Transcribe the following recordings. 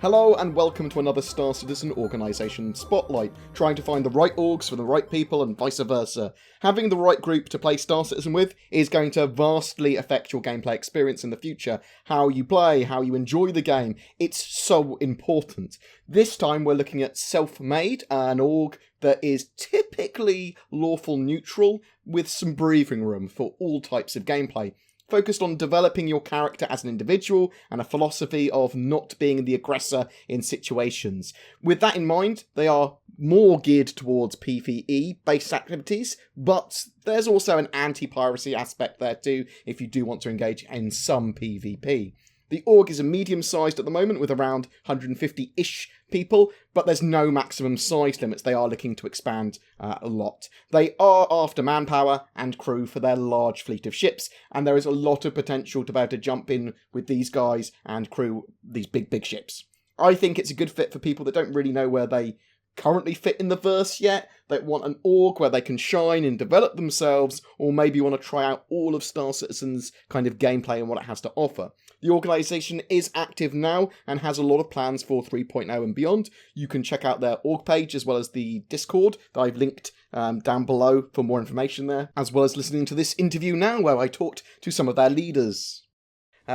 Hello and welcome to another Star Citizen Organisation Spotlight, trying to find the right orgs for the right people and vice versa. Having the right group to play Star Citizen with is going to vastly affect your gameplay experience in the future. How you play, how you enjoy the game, it's so important. This time we're looking at Self-Made, an org that is typically lawful neutral, with some breathing room for all types of gameplay. Focused on developing your character as an individual and a philosophy of not being the aggressor in situations. With that in mind, they are more geared towards PvE-based activities, but there's also an anti-piracy aspect there too, if you do want to engage in some PvP. The org is a medium-sized at the moment, with around 150-ish people, but there's no maximum size limits. They are looking to expand a lot. They are after manpower and crew for their large fleet of ships, and there is a lot of potential to be able to jump in with these guys and crew these big ships. I think it's a good fit for people that don't really know where they currently fit in the verse yet, that want an org where they can shine and develop themselves, or maybe want to try out all of Star Citizen's kind of gameplay and what it has to offer. The organisation is active now and has a lot of plans for 3.0 and beyond. You can check out their org page as well as the Discord that I've linked down below for more information there, as well as listening to this interview now where I talked to some of their leaders.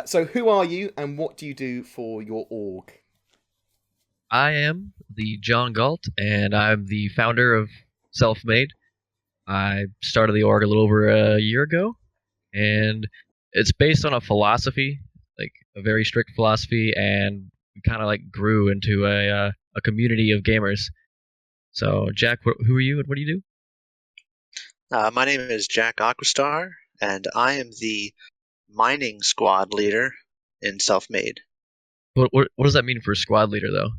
So who are you and what do you do for your org? I am the John Galt, and I'm the founder of Self-Made. I started the org a little over a year ago, and it's based on a philosophy, like a very strict philosophy, and we kind of like grew into a community of gamers. So, Jack, who are you and what do you do? My name is Jack Aquastar, and I am the mining squad leader in Self-Made. What does that mean for squad leader, though?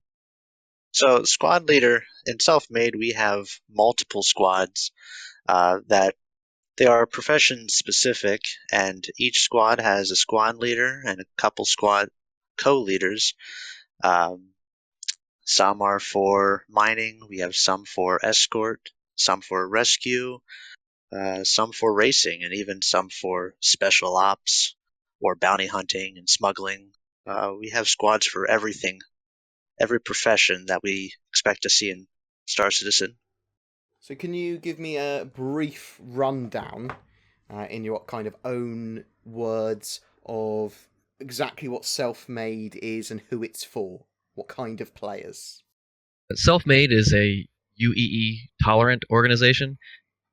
So, squad leader in Self-Made, we have multiple squads that they are profession specific, and each squad has a squad leader and a couple squad co-leaders. Some are for mining, we have some for escort, some for rescue, some for racing, and even some for special ops or bounty hunting and smuggling. We have squads for everything, every profession that we expect to see in Star Citizen. So can you give me a brief rundown in your kind of own words of exactly what Self-Made is and who it's for? What kind of players? Self-Made is a UEE tolerant organization,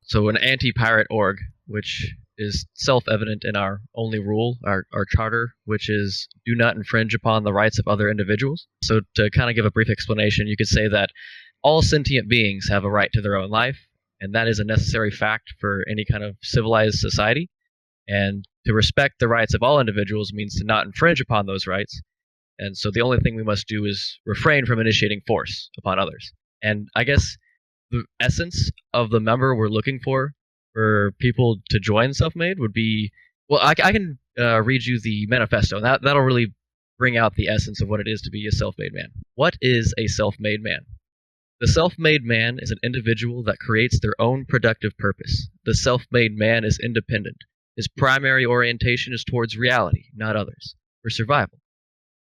so an anti-pirate org, which is self-evident in our only rule, our charter, which is do not infringe upon the rights of other individuals. So to kind of give a brief explanation, you could say that all sentient beings have a right to their own life, and that is a necessary fact for any kind of civilized society. And to respect the rights of all individuals means to not infringe upon those rights. And so the only thing we must do is refrain from initiating force upon others. And I guess the essence of the member we're looking for people to join Self-Made would be, well, I can read you the manifesto. That'll really bring out the essence of what it is to be a self-made man. What is a self-made man? The self-made man is an individual that creates their own productive purpose. The self-made man is independent. His primary orientation is towards reality, not others, for survival.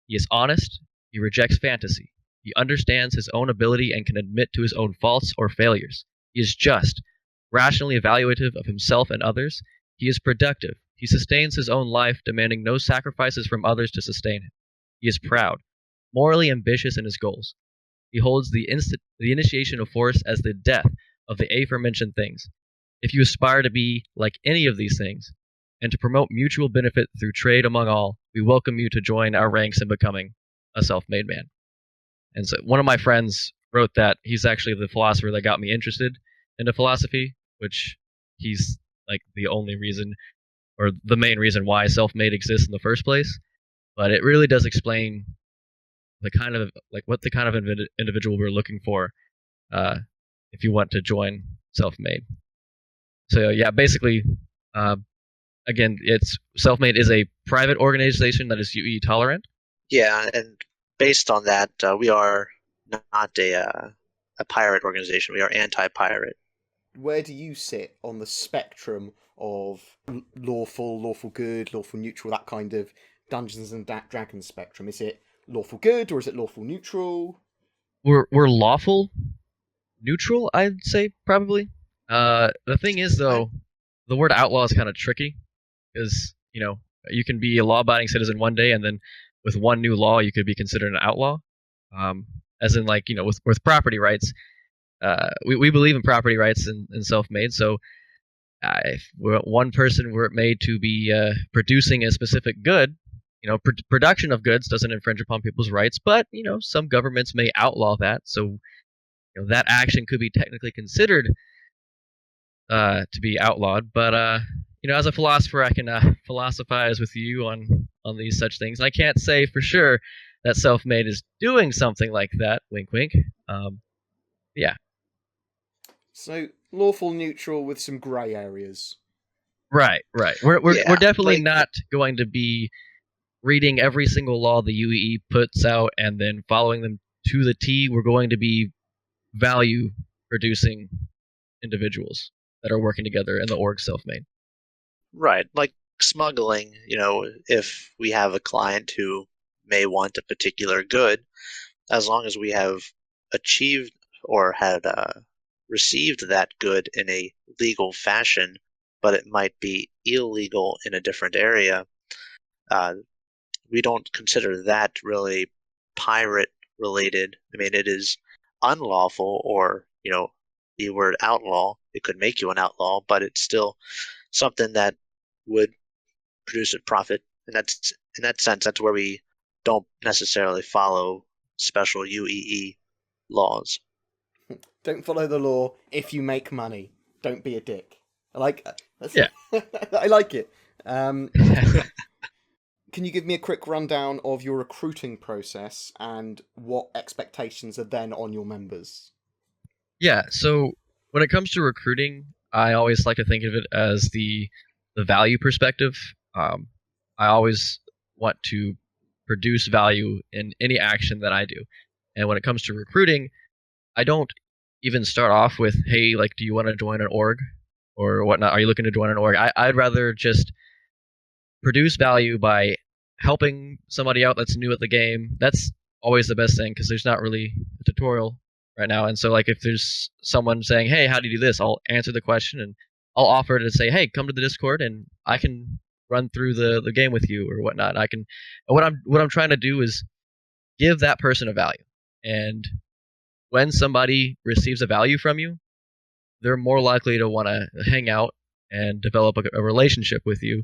He is honest. He rejects fantasy. He understands his own ability and can admit to his own faults or failures. He is just, rationally evaluative of himself and others. He is productive. He sustains his own life, demanding no sacrifices from others to sustain him. He is proud, morally ambitious in his goals. He holds the initiation of force as the death of the aforementioned things. If you aspire to be like any of these things, and to promote mutual benefit through trade among all, we welcome you to join our ranks in becoming a self-made man. And so one of my friends wrote that he's actually the philosopher that got me interested into philosophy, which he's like the only reason or the main reason why self-made exists in the first place. But it really does explain the kind of like what the kind of individual we're looking for if you want to join self-made. So yeah, basically, again, it's Self-Made is a private organization that is UE tolerant. Yeah, and based on that, we are not a pirate organization. We are anti-pirate. Where do you sit on the spectrum of lawful good, lawful neutral, that kind of Dungeons and Dragons spectrum? Is it lawful good, or is it lawful neutral? We're lawful neutral, I'd say probably. The thing is though, the word outlaw is kind of tricky because you can be a law-abiding citizen one day, and then with one new law, you could be considered an outlaw. As in, like with property rights, we believe in property rights and self-made. So if one person were made to be producing a specific good, production of goods doesn't infringe upon people's rights, but some governments may outlaw that. So that action could be technically considered to be outlawed. But as a philosopher, I can philosophize with you on these such things. I can't say for sure that self-made is doing something like that. Wink, wink. Yeah. So lawful neutral with some grey areas. Right. We're definitely like- not going to be reading every single law the UEE puts out and then following them to the T. We're going to be value producing individuals that are working together in the org self-made. Right. Like smuggling, if we have a client who may want a particular good, as long as we have achieved or had received that good in a legal fashion, but it might be illegal in a different area, we don't consider that really pirate related. I mean, it is unlawful, or the word outlaw, it could make you an outlaw, but it's still something that would produce a profit. And that's in that sense, that's where we don't necessarily follow special UEE laws. Don't follow the law if you make money. Don't be a dick. I like that's, Yeah. I like it. Can you give me a quick rundown of your recruiting process and what expectations are then on your members? Yeah, so when it comes to recruiting, I always like to think of it as the value perspective. I always want to produce value in any action that I do. And when it comes to recruiting, I don't even start off with, hey, like, do you want to join an org or whatnot? Are you looking to join an org? I'd rather just produce value by helping somebody out that's new at the game. That's always the best thing because there's not really a tutorial right now. And so, like, if there's someone saying, hey, how do you do this? I'll answer the question and I'll offer to say, hey, come to the Discord and I can run through the game with you or whatnot. And what I'm trying to do is give that person a value. And when somebody receives a value from you, they're more likely to want to hang out and develop a relationship with you.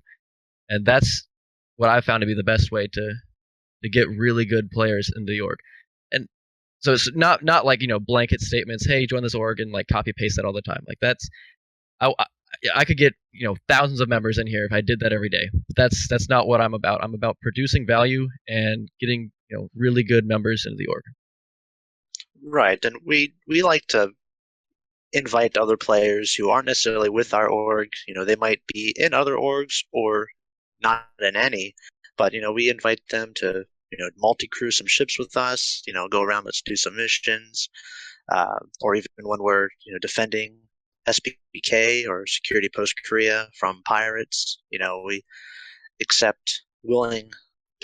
And that's what I found to be the best way to get really good players into the org. And so it's not like blanket statements, hey, join this org, and like copy paste that all the time. Like that's I could get thousands of members in here if I did that every day. But that's not what I'm about. I'm about producing value and getting really good members into the org. Right, and we like to invite other players who aren't necessarily with our org. They might be in other orgs or not in any, but we invite them to multi-crew some ships with us. Go around, let's do some missions, or even when we're defending SPK or Security Post Korea from pirates. We accept willing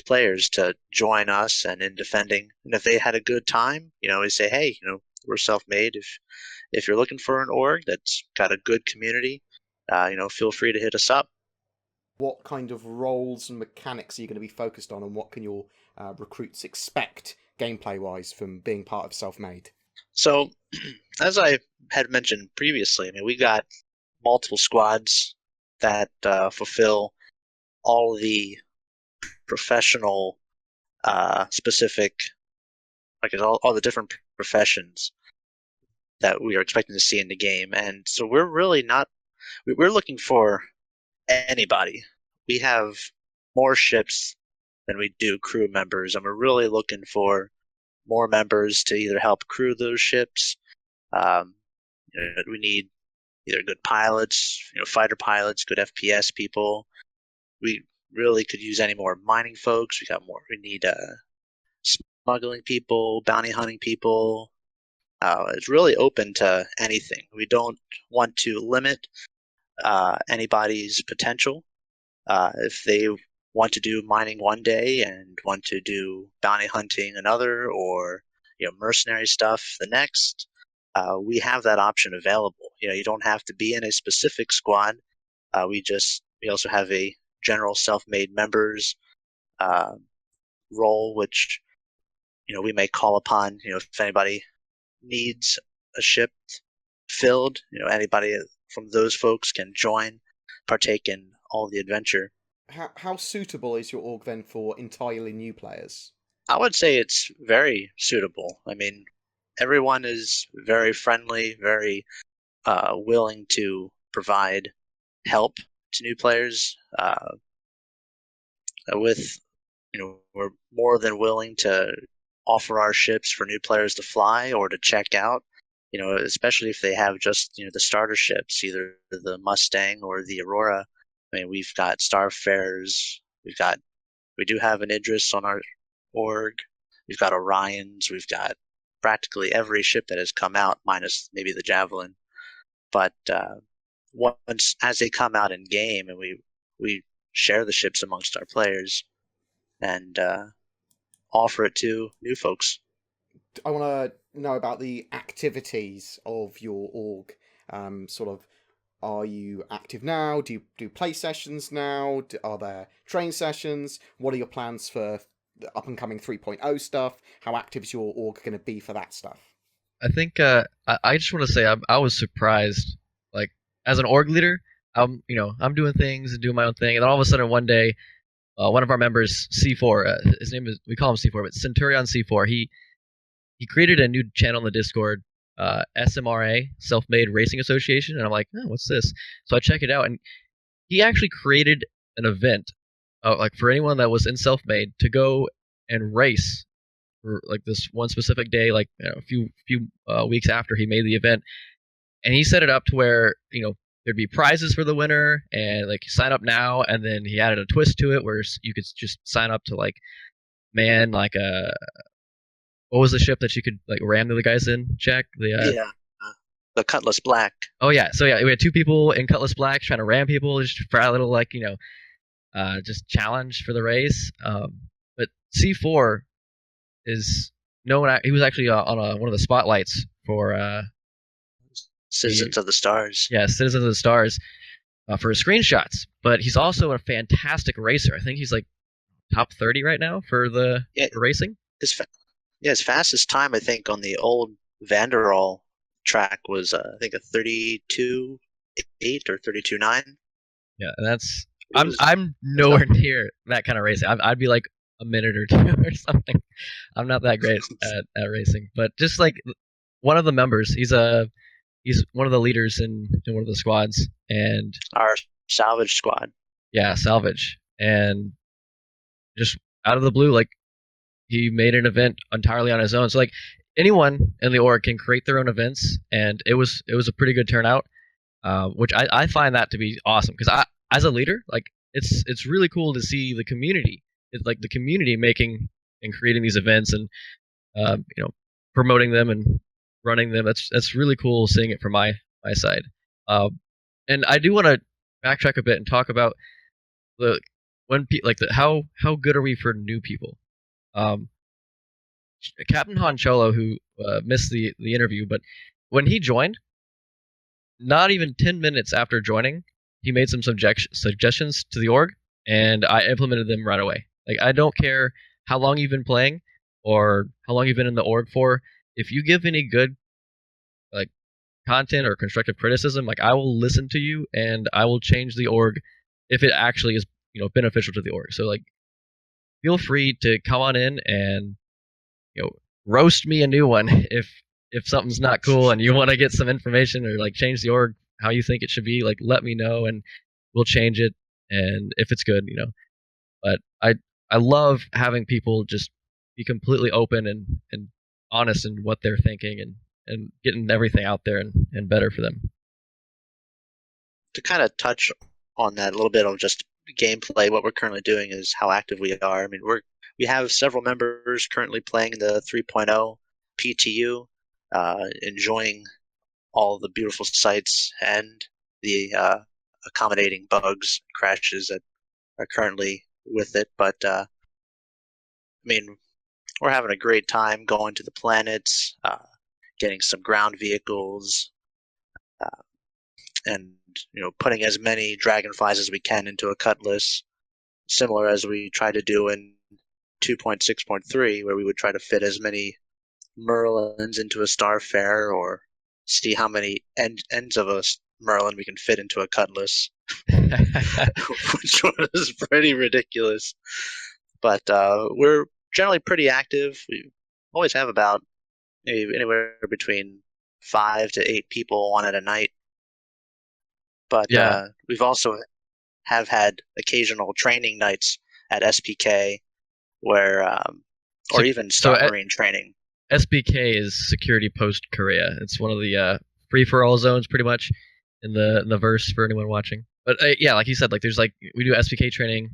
players to join us and in defending. And if they had a good time, we say, hey, we're self-made. If you're looking for an org that's got a good community, feel free to hit us up. What kind of roles and mechanics are you going to be focused on, and what can your recruits expect gameplay-wise from being part of Self-Made? So, as I had mentioned previously, I mean, we got multiple squads that fulfill all the professional specific, like all the different professions that we are expecting to see in the game. And so we're really not, we're looking for anybody. We have more ships than we do crew members, and we're really looking for more members to either help crew those ships. We need either good pilots, fighter pilots, good FPS people. We really could use any more mining folks. We need smuggling people, bounty hunting people. It's really open to anything. We don't want to limit anybody's potential. If they want to do mining one day and want to do bounty hunting another, or mercenary stuff the next, we have that option available. You don't have to be in a specific squad. We also have a general self-made members uh, role, which we may call upon. If anybody needs a ship filled, anybody from those folks can join, partake in all the adventure. How suitable is your org then for entirely new players? I would say it's very suitable. I mean, everyone is very friendly, very willing to provide help to new players. We're more than willing to offer our ships for new players to fly or to check out. Especially if they have just the starter ships, either the Mustang or the Aurora. I mean, we've got Starfarers. We do have an Idris on our org. We've got Orions. We've got practically every ship that has come out, minus maybe the Javelin. But once as they come out in game, and we share the ships amongst our players and offer it to new folks. I want to know about the activities of your org. Sort of, are you active now? Do you do play sessions now? Are there train sessions? What are your plans for the up and coming 3.0 stuff? How active is your org going to be for that stuff? I think I just want to say I was surprised. Like as an org leader, I'm doing things and doing my own thing, and then all of a sudden one day, one of our members, C4, his name is, we call him C4, but Centurion C4, he created a new channel in the Discord, SMRA, Self-Made Racing Association, and I'm like, oh, what's this? So I check it out, and he actually created an event, like for anyone that was in Self-Made to go and race for like this one specific day, like a few weeks after he made the event, and he set it up to where there'd be prizes for the winner, and like sign up now, and then he added a twist to it where you could just sign up to like man like a what was the ship that you could like ram the other guys in? Jack The Cutlass Black. Oh yeah, so yeah, we had two people in Cutlass Black trying to ram people just for a little like just challenge for the race. But C4 is known. He was actually on one of the spotlights for Citizens of the Stars. Yeah, Citizens of the Stars for his screenshots. But he's also a fantastic racer. I think he's like top 30 right now for for racing. His fastest time, I think, on the old Vanderall track was I think a 32.8 or 32.9. Yeah, and that's I'm nowhere near that kind of racing. I'd be like a minute or two or something. I'm not that great at racing, but just like one of the members, he's one of the leaders in one of the squads, and our salvage squad. Yeah, salvage, and just out of the blue, like he made an event entirely on his own. So like anyone in the org can create their own events, and it was a pretty good turnout, which I find that to be awesome because I, as a leader, like it's really cool to see the community. It's like the community making and creating these events and promoting them and running them. That's really cool seeing it from my side. And I do want to backtrack a bit and talk about how good are we for new people. Captain Han Cholo, who missed the interview, but when he joined, not even 10 minutes after joining, he made some suggestions to the org, and I implemented them right away. Like I don't care how long you've been playing or how long you've been in the org for. If you give any good like content or constructive criticism, like I will listen to you and I will change the org if it actually is beneficial to the org. So like feel free to come on in and roast me a new one if something's not cool and you want to get some information or like change the org how you think it should be. Like let me know and we'll change it, and if it's good, But I love having people just be completely open and honest in what they're thinking and getting everything out there and better for them. To kind of touch on that a little bit of just gameplay, what we're currently doing is how active we are. I mean, we have several members currently playing the 3.0 PTU, enjoying all the beautiful sights and the accommodating bugs, crashes that are currently with it. But I mean, we're having a great time going to the planets, getting some ground vehicles, uh, and putting as many dragonflies as we can into a cutlass, similar as we try to do in 2.6.3, where we would try to fit as many Merlins into a Starfare, or see how many ends of a Merlin we can fit into a cutlass, which was pretty ridiculous. But we're generally pretty active. We always have about maybe anywhere between 5 to 8 people on at a night. But Yeah. we've also have had occasional training nights at SPK, where So or even so Star Marine training. SBK is Security Post Korea. It's one of the free for all zones, pretty much, in the verse for anyone watching. But yeah, like you said, like there's like we do SBK training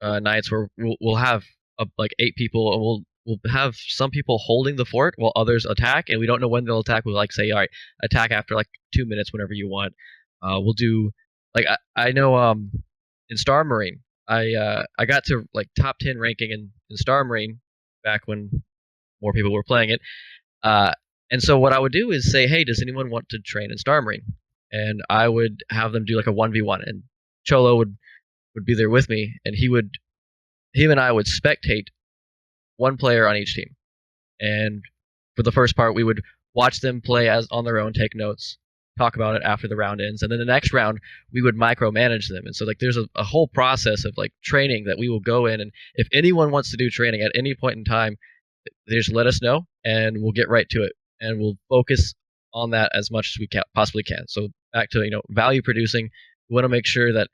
nights where we'll have like 8 people, and we'll have some people holding the fort while others attack, and we don't know when they'll attack. We'll like say, all right, attack after like 2 minutes, whenever you want. We'll do like I know in Star Marine, I got to like top 10 ranking in Star Marine back when more people were playing it. Uh, and so what I would do is say, hey, does anyone want to train in Star Marine? And I would have them do like a 1v1, and Cholo would be there with me, and him and I would spectate one player on each team. And for the first part, we would watch them play as on their own, take notes, talk about it after the round ends, and then the next round we would micromanage them. And so like there's a whole process of like training that we will go in, and if anyone wants to do training at any point in time, they just let us know, and we'll get right to it, and we'll focus on that as much as we possibly can. So back to value producing, we want to make sure that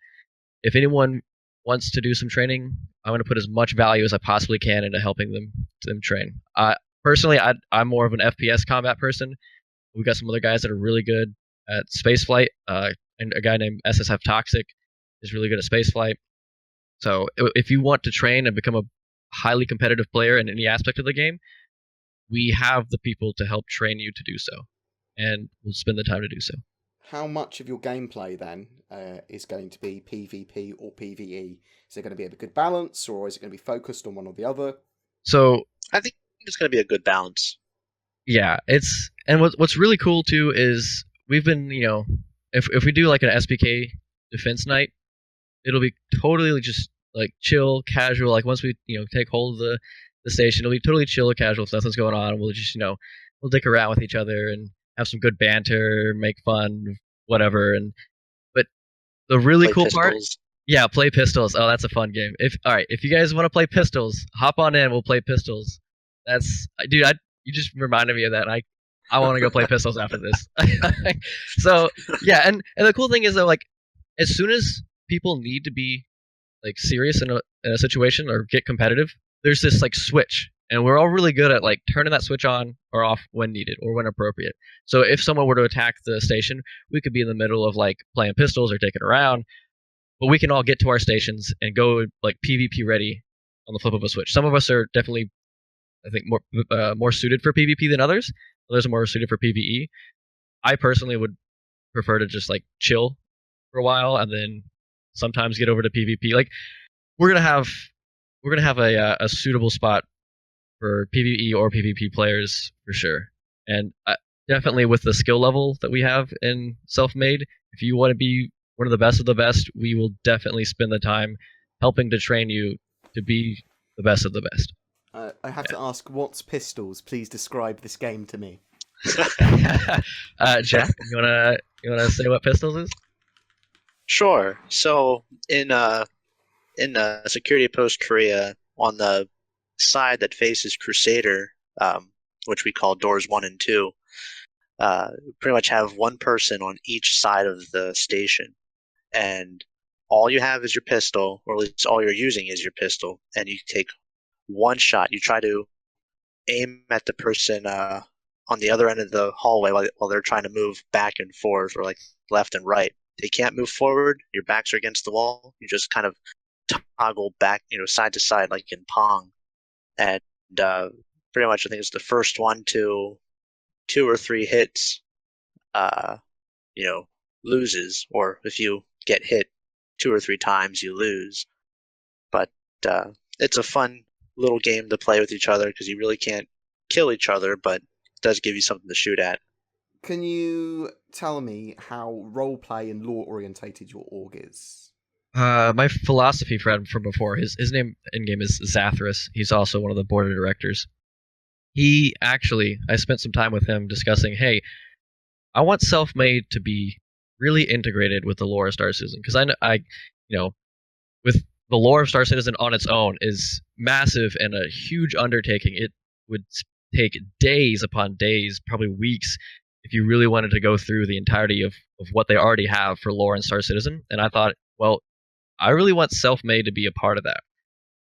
if anyone wants to do some training, I want to put as much value as I possibly can into helping them train. Personally, I'm more of an FPS combat person. We've got some other guys that are really good at spaceflight, and a guy named SSF Toxic is really good at spaceflight. So if you want to train and become a highly competitive player in any aspect of the game, we have the people to help train you to do so, and we'll spend the time to do so. How much of your gameplay then is going to be PvP or PvE? Is it going to be a good balance, or is it going to be focused on one or the other? So I think it's going to be a good balance. yeah, and what's really cool too is we've been if we do like an SPK defense night, it'll be totally just like chill, casual. Like once we take hold of the station, it'll be totally chill, casual. If nothing's going on, we'll just we'll dick around with each other and have some good banter, make fun, whatever. And but the really Play cool part, pistols. yeah, play pistols. Oh, that's a fun game. If you guys want to play pistols, hop on in. We'll play pistols. That's dude. You just reminded me of that. And I want to go play pistols after this. So yeah, and the cool thing is though, like as soon as people need to be like serious in a situation or get competitive, there's this like switch, and we're all really good at like turning that switch on or off when needed or when appropriate. So if someone were to attack the station, we could be in the middle of like playing pistols or taking around, but we can all get to our stations and go like PvP ready on the flip of a switch. Some of us are definitely, I think, more suited for PvP than others. Others are more suited for PvE. I personally would prefer to just like chill for a while and then sometimes get over to PvP. Like we're gonna have a suitable spot for PvE or PvP players for sure, and definitely with the skill level that we have in self-made, if you want to be one of the best of the best, we will definitely spend the time helping to train you to be the best of the best. I have to ask, what's pistols? Please describe this game to me. Jack, you wanna say what pistols is? Sure. So in Security Post Korea, on the side that faces Crusader, which we call doors 1 and 2, pretty much have one person on each side of the station, and all you have is your pistol, or at least all you're using is your pistol, and you take one shot. You try to aim at the person on the other end of the hallway while they're trying to move back and forth, or like left and right. They can't move forward. Your backs are against the wall. You just kind of toggle back, side to side like in Pong, and pretty much I think it's the first one to 2 or 3 hits, uh, loses, or if you get hit 2 or 3 times, you lose. But it's a fun little game to play with each other because you really can't kill each other, but it does give you something to shoot at. Can you tell me how roleplay and lore orientated your org is? My philosophy friend from before, his name in game is Zathras. He's also one of the board of directors. I spent some time with him discussing, hey, I want self-made to be really integrated with the lore of Star Citizen, because with the lore of Star Citizen on its own is massive and a huge undertaking. It would take days upon days, probably weeks, if you really wanted to go through the entirety of what they already have for lore in Star Citizen. And I thought, well, I really want self-made to be a part of that.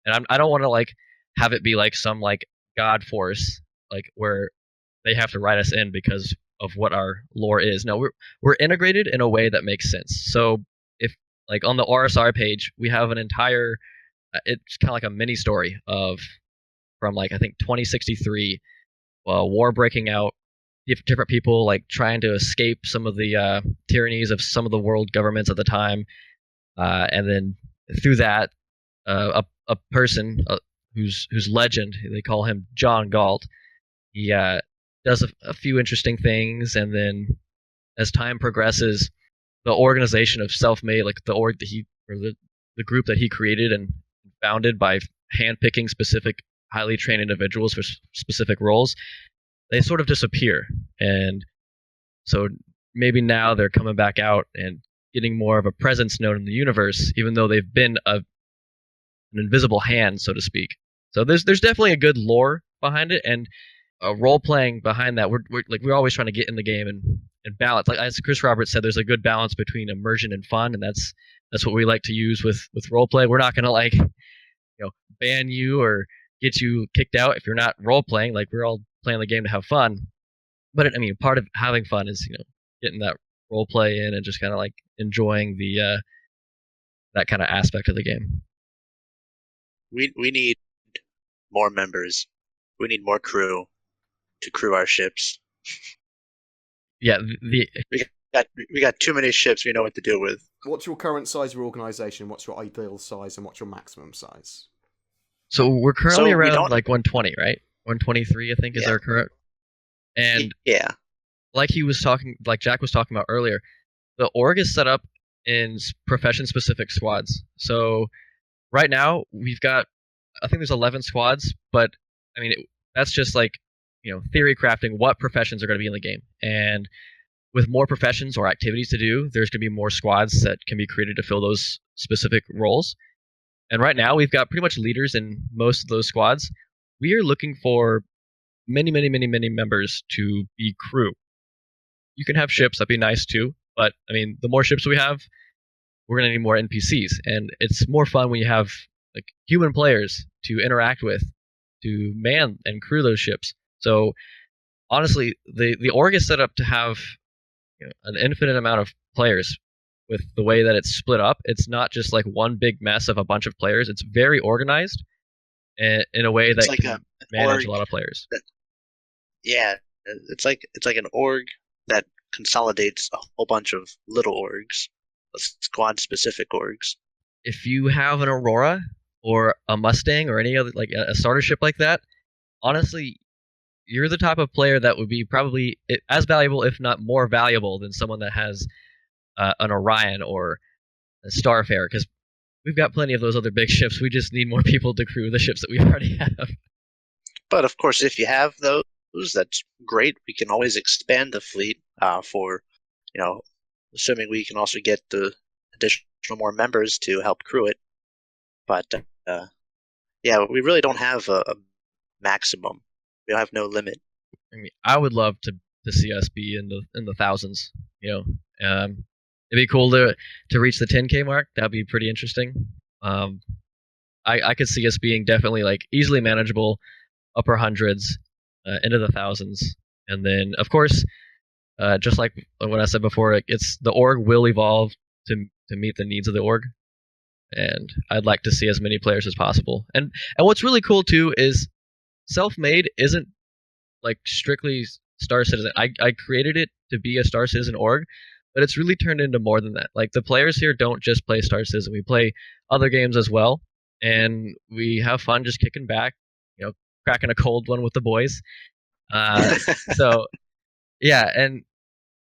And I don't want to like have it be like some like god force, like where they have to write us in because of what our lore is. No, we're integrated in a way that makes sense. So if like on the RSR page, we have an entire it's kind of like a mini story from like I think 2063, war breaking out, different people like trying to escape some of the tyrannies of some of the world governments at the time, and then through that, a person whose legend, they call him John Galt. He does a few interesting things, and then as time progresses, the organization of self-made, like the org that the group that he created and founded by handpicking specific highly trained individuals for specific roles, they sort of disappear. And so maybe now they're coming back out and getting more of a presence known in the universe, even though they've been an invisible hand, so to speak. So there's definitely a good lore behind it, and role playing behind that. We're always trying to get in the game and balance. Like as Chris Roberts said, there's a good balance between immersion and fun, and that's what we like to use with role play. We're not gonna like ban you or get you kicked out if you're not role playing. Like we're all playing the game to have fun. But part of having fun is getting that role play in and just kind of like enjoying the that kind of aspect of the game. We need more members. We need more crew to crew our ships. Yeah, we got too many ships we know what to do with. What's your current size of your organization? What's your ideal size, and what's your maximum size? So we're currently around like 120, right? 123, I think, is our current. And yeah, like Jack was talking about earlier, the org is set up in profession-specific squads. So right now we've got, I think there's 11 squads, but that's just like theory crafting what professions are going to be in the game. And with more professions or activities to do, there's going to be more squads that can be created to fill those specific roles. And right now, we've got pretty much leaders in most of those squads. We are looking for many, many, many, many members to be crew. You can have ships, that'd be nice too. But the more ships we have, we're going to need more NPCs. And it's more fun when you have like human players to interact with, to man and crew those ships. So honestly, the org is set up to have an infinite amount of players. With the way that it's split up, it's not just like one big mess of a bunch of players. It's very organized in a way that can manage a lot of players. It's like an org that consolidates a whole bunch of little orgs, squad-specific orgs. If you have an Aurora or a Mustang or any other like a starter ship like that, honestly, you're the type of player that would be probably as valuable, if not more valuable, than someone that has an Orion or a Starfarer, because we've got plenty of those other big ships. We just need more people to crew the ships that we already have. But of course, if you have those, that's great. We can always expand the fleet for, assuming we can also get the additional more members to help crew it. But we really don't have a maximum. We have no limit. I would love to see us be in the thousands. It'd be cool to reach the 10K mark. That'd be pretty interesting. I could see us being definitely like easily manageable, upper hundreds, into the thousands, and then of course, just like what I said before, it's the org will evolve to meet the needs of the org, and I'd like to see as many players as possible. And what's really cool too is self-made isn't like strictly Star Citizen. I created it to be a Star Citizen org, but it's really turned into more than that. Like the players here don't just play Star Citizen. We play other games as well, and we have fun just kicking back, cracking a cold one with the boys. So yeah, and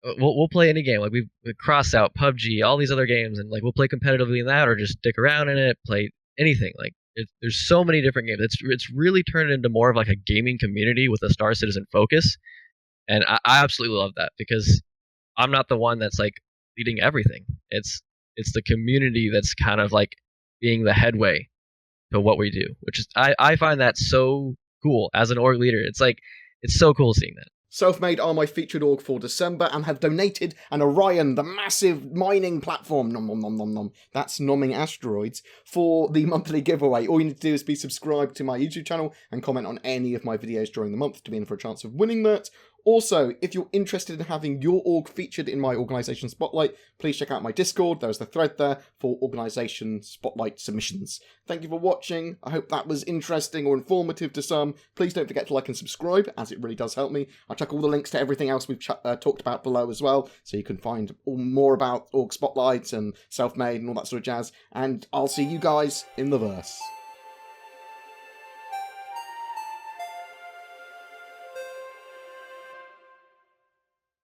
we'll play any game. Like we cross out PUBG, all these other games, and like we'll play competitively in that, or just stick around in it, play anything. Like there's so many different games. It's really turned into more of like a gaming community with a Star Citizen focus, and I absolutely love that because I'm not the one that's like leading everything. It's the community that's kind of like being the headway to what we do, which is I find that so cool as an org leader. It's like it's so cool seeing that. Selfmade are my featured org for December and have donated an Orion, the massive mining platform, nom nom nom nom nom, that's nomming asteroids, for the monthly giveaway. All you need to do is be subscribed to my YouTube channel and comment on any of my videos during the month to be in for a chance of winning that. Also, if you're interested in having your org featured in my organisation spotlight, please check out my Discord. There's the thread there for organisation spotlight submissions. Thank you for watching. I hope that was interesting or informative to some. Please don't forget to like and subscribe, as it really does help me. I'll chuck all the links to everything else we've talked about below as well, so you can find more about org spotlights and self-made and all that sort of jazz. And I'll see you guys in the verse.